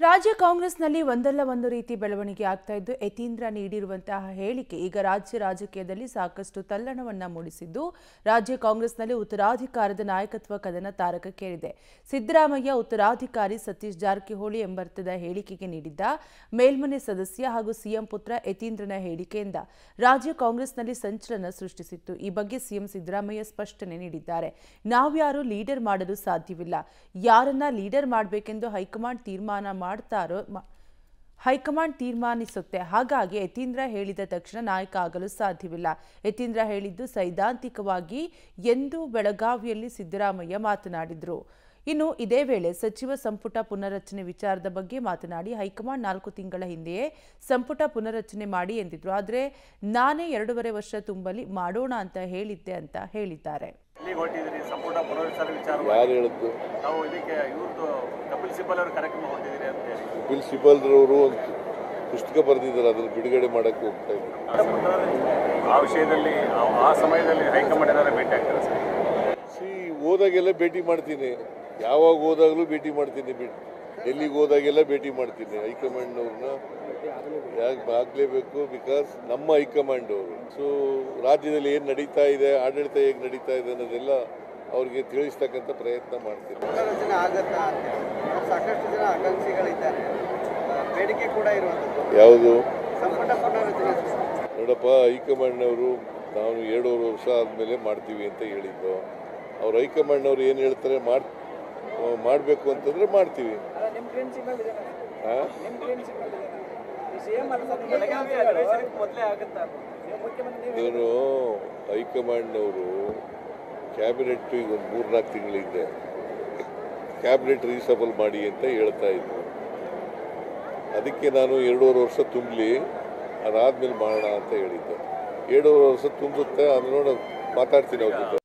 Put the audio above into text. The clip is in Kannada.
ರಾಜ್ಯ ಕಾಂಗ್ರೆಸ್ನಲ್ಲಿ ಒಂದಲ್ಲ ಒಂದು ರೀತಿ ಬೆಳವಣಿಗೆ ಆಗ್ತಾ ಇದ್ದು ಯತೀಂದ್ರ ನೀಡಿರುವಂತಹ ಹೇಳಿಕೆ ಈಗ ರಾಜ್ಯ ರಾಜಕೀಯದಲ್ಲಿ ಸಾಕಷ್ಟು ತಲ್ಲಣವನ್ನ ಮೂಡಿಸಿದ್ದು ರಾಜ್ಯ ಕಾಂಗ್ರೆಸ್ನಲ್ಲಿ ಉತ್ತರಾಧಿಕಾರದ ನಾಯಕತ್ವ ಕದನ ತಾರಕಕ್ಕೇರಿದೆ. ಸಿದ್ದರಾಮಯ್ಯ ಉತ್ತರಾಧಿಕಾರಿ ಸತೀಶ್ ಜಾರಕಿಹೊಳಿ ಎಂಬರ್ಥದ ಹೇಳಿಕೆಗೆ ನೀಡಿದ್ದ ಮೇಲ್ಮನೆ ಸದಸ್ಯ ಹಾಗೂ ಸಿಎಂ ಪುತ್ರ ಯತೀಂದ್ರನ ಹೇಳಿಕೆಯಿಂದ ರಾಜ್ಯ ಕಾಂಗ್ರೆಸ್ನಲ್ಲಿ ಸಂಚಲನ ಸೃಷ್ಟಿಸಿತ್ತು. ಈ ಬಗ್ಗೆ ಸಿಎಂ ಸಿದ್ದರಾಮಯ್ಯ ಸ್ಪಷ್ಟನೆ ನೀಡಿದ್ದಾರೆ. ನಾವ್ಯಾರು ಲೀಡರ್ ಮಾಡಲು ಸಾಧ್ಯವಿಲ್ಲ, ಯಾರನ್ನ ಲೀಡರ್ ಮಾಡಬೇಕೆಂದು ಹೈಕಮಾಂಡ್ ಹೈಕಮಾಂಡ್ ತೀರ್ಮಾನಿಸುತ್ತೆ. ಹಾಗಾಗಿ ಯತೀಂದ್ರ ಹೇಳಿದ ತಕ್ಷಣ ನಾಯಕ ಆಗಲು ಸಾಧ್ಯವಿಲ್ಲ. ಯತೀಂದ್ರ ಹೇಳಿದ್ದು ಸೈದ್ಧಾಂತಿಕವಾಗಿ ಎಂದು ಬೆಳಗಾವಿಯಲ್ಲಿ ಸಿದ್ದರಾಮಯ್ಯ ಮಾತನಾಡಿದರು. ಇನ್ನು ಇದೇ ವೇಳೆ ಸಚಿವ ಸಂಪುಟ ಪುನರ್ರಚನೆ ವಿಚಾರದ ಬಗ್ಗೆ ಮಾತನಾಡಿ ಹೈಕಮಾಂಡ್ 4 ತಿಂಗಳ ಹಿಂದೆಯೇ ಸಂಪುಟ ಪುನರ್ರಚನೆ ಮಾಡಿ ಎಂದಿದ್ರು. ಆದರೆ ನಾನೇ 2.5 ವರ್ಷ ತುಂಬಲಿ ಮಾಡೋಣ ಅಂತ ಹೇಳಿದ್ದೆ ಅಂತ ಹೇಳಿದ್ದಾರೆ. ಕಪಿಲ್ ಸಿಬಲ್ ರವರು ಪುಸ್ತಕ ಬರೆದಿದ್ದಾರೆ, ಅದನ್ನು ಬಿಡುಗಡೆ ಮಾಡಕ್ಕೆ ಹೋಗ್ತಾ ಇದ್ದಾರೆ. ಆ ವಿಷಯದಲ್ಲಿ ಆ ಸಮಯದಲ್ಲಿ ಹೈಕಮಾಂಡ್ ಏನಾದ್ರು ಭೇಟಿ ಆಗ್ತಾರೆ ಸರ್? ಹೋದಾಗೆಲ್ಲ ಭೇಟಿ ಮಾಡ್ತೀನಿ, ಯಾವಾಗ ಹೋದಾಗಲೂ ಭೇಟಿ ಮಾಡ್ತೀನಿ, ಎಲ್ಲಿಗೆ ಹೋದಾಗೆಲ್ಲ ಭೇಟಿ ಮಾಡ್ತೀನಿ. ಹೈಕಮಾಂಡ್ನವ್ರನ್ನ ಯಾಕೆ ಆಗಲೇಬೇಕು, ಬಿಕಾಸ್ ನಮ್ಮ ಹೈಕಮಾಂಡ್ ಅವರು. ಸೊ ರಾಜ್ಯದಲ್ಲಿ ಏನು ನಡೀತಾ ಇದೆ, ಆಡಳಿತ ಹೇಗೆ ನಡೀತಾ ಇದೆ ಅನ್ನೋದೆಲ್ಲ ಅವ್ರಿಗೆ ತಿಳಿಸ್ತಕ್ಕಂಥ ಪ್ರಯತ್ನ ಮಾಡ್ತೀನಿ. ಸಾಕಷ್ಟು ಜನ ಆಕಾಂಕ್ಷಿಗಳಿದ್ದಾರೆ, ಬೇಡಿಕೆ ಕೂಡ ಇರುವಂಥದ್ದು. ಯಾವುದು ನೋಡಪ್ಪ, ಹೈಕಮಾಂಡ್ನವರು ನಾವು 2.5 ವರ್ಷ ಆದಮೇಲೆ ಮಾಡ್ತೀವಿ ಅಂತ ಹೇಳಿದ್ದು. ಅವ್ರು ಹೈಕಮಾಂಡ್ನವ್ರು ಏನು ಹೇಳ್ತಾರೆ ಮಾಡಬೇಕು ಅಂತಂದ್ರೆ ಮಾಡ್ತೀವಿ. ನಾನು ಹೈಕಮಾಂಡ್ನವರು ಕ್ಯಾಬಿನೆಟ್ ಈಗ ಒಂದು 3-4 ತಿಂಗಳಿಂದ ಕ್ಯಾಬಿನೆಟ್ ರೀಸಬಲ್ ಮಾಡಿ ಅಂತ ಹೇಳ್ತಾ ಇದ್ರು. ಅದಕ್ಕೆ ನಾನು 2.5 ವರ್ಷ ತುಂಬಲಿ, ಅದಾದ್ಮೇಲೆ ಮಾಡೋಣ ಅಂತ ಹೇಳಿದ್ದೆ. 2.5 ವರ್ಷ ತುಂಬುತ್ತೆ, ಅದು ನೋಡಿ ಮಾತಾಡ್ತೀನಿ ಅವ್ರ ಜೊತೆ.